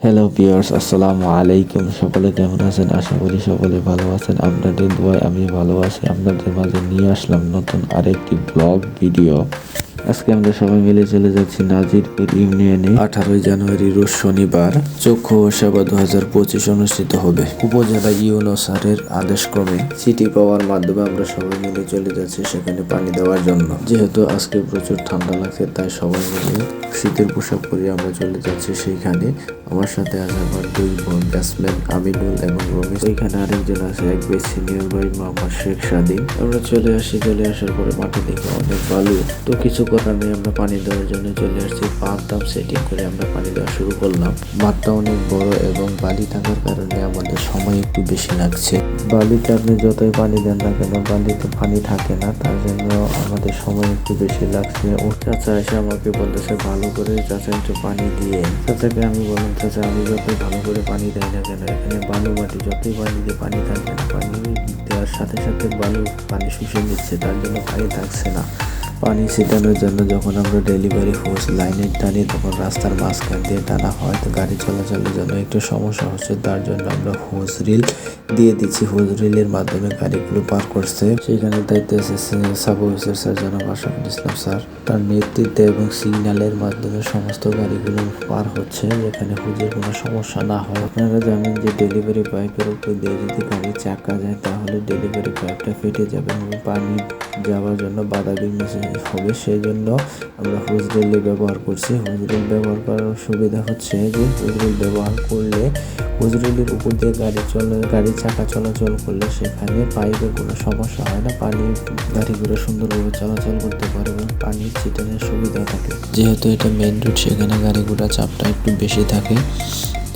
Hello viewers, আসসালামু আলাইকুম। সকলে কেমন আছেন? আশা করি সকলে ভালো আছেন। আপনাদের দোয়ায় আমি ভালো আছি। আপনাদের মাঝে নিয়ে আসলাম নতুন আরেকটি ব্লগ ভিডিও। আজকে আমরা সবাই মিলে চলে যাচ্ছি নাজিরপুর ইউনিয়নে। 18 জানুয়ারি রোজ শনিবার চক্ষু ও সেবা 2025 অনুষ্ঠিত হবে। উপজেলা ইউনো স্যারের আদেশক্রমে চিঠি পাওয়ার মাধ্যমে আমরা সবাই মিলে চলে যাচ্ছি সেখানে পানি দেওয়ার জন্য। যেহেতু আজকে প্রচুর ঠান্ডা লাগছে, তাই সবাই মিলে শীতের পোশাক পরে আমরা চলে যাচ্ছি সেইখানে। আমার সাথে আছে আমার দুই বোন ব্যাটসম্যান আমিনুল এবং রমেশ। ওইখানে আরেকজন আছে এক বেশ সিনিয়র ভাই মোহাম্মদ শেখ স্বাধীন। আমরা চলে আসার পরে মাঠে দেখে অনেক বালু, তো কিছু করার নেই, আমরা পানি দেওয়ার জন্য চলে আসছি। পাম্প টাম্প সেটিং করে আমরা পানি দেওয়া শুরু করলাম। মাঠটা অনেক বড় এবং বালি থাকার কারণে আমাদের সময় একটু বেশি লাগছে। বালিতে আপনি যতই পানি দেন না কেন, বালিতে পানি থাকে না, তার জন্য আমাদের সময় একটু বেশি লাগছে। ও চাচা এসে আমাকে বলতেছে ভালো করে চাচা একটু পানি দিয়ে। চাচাকে আমি বললাম চাচা আমি যতই ভালো করে পানি দেয় না কেন, এখানে বালু মাটি, যতই পানি দিয়ে পানি থাকবে না, পানি দেওয়ার সাথে সাথে বালু পানি শুষে নিচ্ছে, তার জন্য পানি থাকছে না। পানি ছিটানোর জন্য যখন আমরা ডেলিভারি হোস লাইনে টানি, তখন রাস্তার মাঝখান দিয়ে টানা হয়, তো গাড়ি চলাচলের জন্য একটু সমস্যা হচ্ছে, তার জন্য আমরা হোস রিল দিয়ে দিচ্ছি। হোস রিলের মাধ্যমে গাড়িগুলো পার করছে। সেখানে দায়িত্বে এসেছে সাব অফিসার স্যার জনাব আশরাফুল ইসলাম স্যার। তার নেতৃত্বে এবং সিগন্যালের মাধ্যমে সমস্ত গাড়িগুলো পার হচ্ছে, যেখানে হুজের কোনো সমস্যা না হয়। আপনারা জানেন যে ডেলিভারি পাইপের উপর দিয়ে যদি গাড়ির চাকা যায়, তাহলে ডেলিভারি পাইপটা ফেটে যাবে এবং পানি যাওয়ার জন্য বাধা বিঘ্ন হবে। সেই জন্য আমরা হুজ রিল ব্যবহার করছি। হুজ রিল ব্যবহার করার সুবিধা হচ্ছে যে হুজ রিল ব্যবহার করলে হুজ রিলের উপর দিয়ে গাড়ির চাকা চলাচল করলে সেখানে পাইপের কোনো সমস্যা হয় না। পানি গাড়িগুলো সুন্দরভাবে চলাচল করতে পারে এবং পানির ছিটানোর সুবিধা থাকে। যেহেতু এটা মেন রোড, সেখানে গাড়িগুলো চাপটা একটু বেশি থাকে,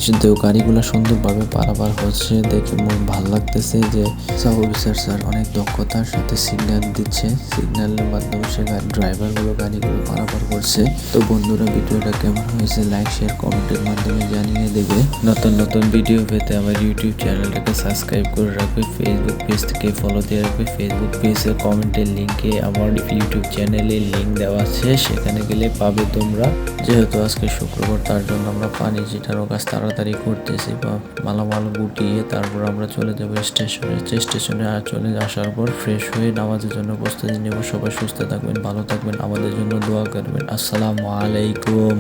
কিন্তু গাড়িগুলো সুন্দরভাবে পারাপার হচ্ছে দেখে মন ভালো লাগতেছে যে সাব অফিসার স্যার অনেক দক্ষতার সাথে সিগন্যাল দিচ্ছে। সিগন্যালের মাধ্যমে সে ড্রাইভারগুলো গাড়িগুলো পারাপার করছে। তো বন্ধুরা, ভিডিওটা কেমন হয়েছে লাইক শেয়ার কমেন্টের মাধ্যমে জানিয়ে দেবে। নতুন নতুন ভিডিও পেতে আমার ইউটিউব চ্যানেলটাকে সাবস্ক্রাইব করে রাখবে। ফেসবুক পেজ থেকে ফলো দিয়ে রাখবে। ফেসবুক পেজের কমেন্টের লিঙ্কে আমার ইউটিউব চ্যানেলের লিঙ্ক দেওয়া আছে, সেখানে গেলে পাবে তোমরা। যেহেতু আজকে শুক্রবার, তার জন্য আমরা পানি ছিটানোর কাজ তাড়াতাড়ি করতেছি বা মালামাল গুটিয়ে তারপর আমরা চলে যাবো স্টেশনে। স্টেশনে চলে আসার পর ফ্রেশ হয়ে নামাজের জন্য প্রস্তুতি নেব। সবাই সুস্থ থাকবেন, ভালো থাকবেন, আমাদের জন্য দোয়া করবেন। আসসালামু আলাইকুম।